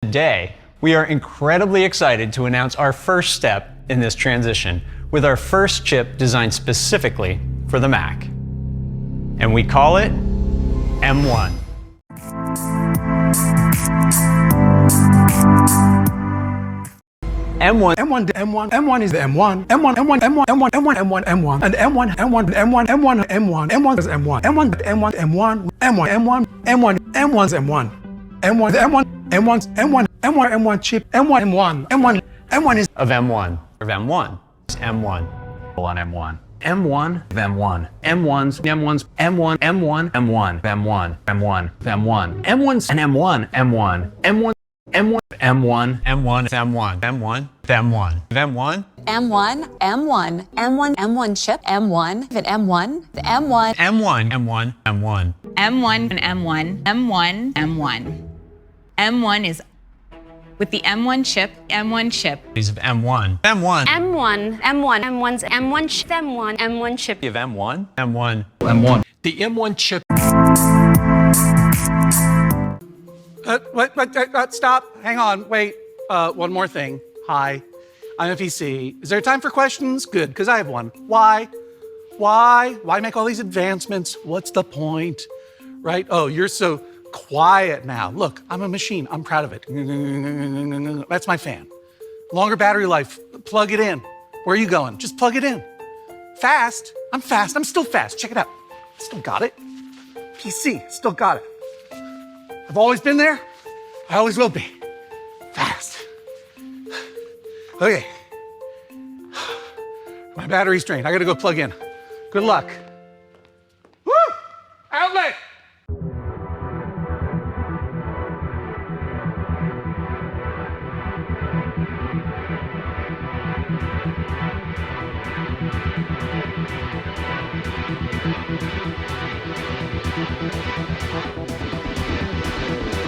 Today, we are incredibly excited to announce our first step in this transition with our first chip designed specifically for the Mac. And we call it M1. M1 is the M1 and M1 is M1 M1 chip M1 is Of M1. Of M1. M1. On M1. M1 of M1. M1's M1's M1 M1 M1 M1 M1 M1 M1's an M1 M1 M1 M1 M1 M1. M1. M1. M1. M1. M1 chip, M1, an M1, the M1, M1. M1. M1. M1 and M1 is with the M1 chip, Is of M1. M1. M1's M1 chip, M1 chip. Of M1. M1. M1. the M1 chip. Stop. Hang on. Wait. One more thing. Hi. I'm FEC. Is there time for questions? Good, because I have one. Why? Why make all these advancements? What's the point? Right? Oh, you're so quiet now. Look, I'm a machine. I'm proud of it. That's my fan. Longer battery life. Plug it in. Where are you going? Just plug it in. Fast. I'm fast. I'm still fast. Check it out. Still got it. PC. Still got it. I've always been there. I always will be. Fast. Okay. My battery's drained. I gotta go plug in. Good luck. Woo! Outlet!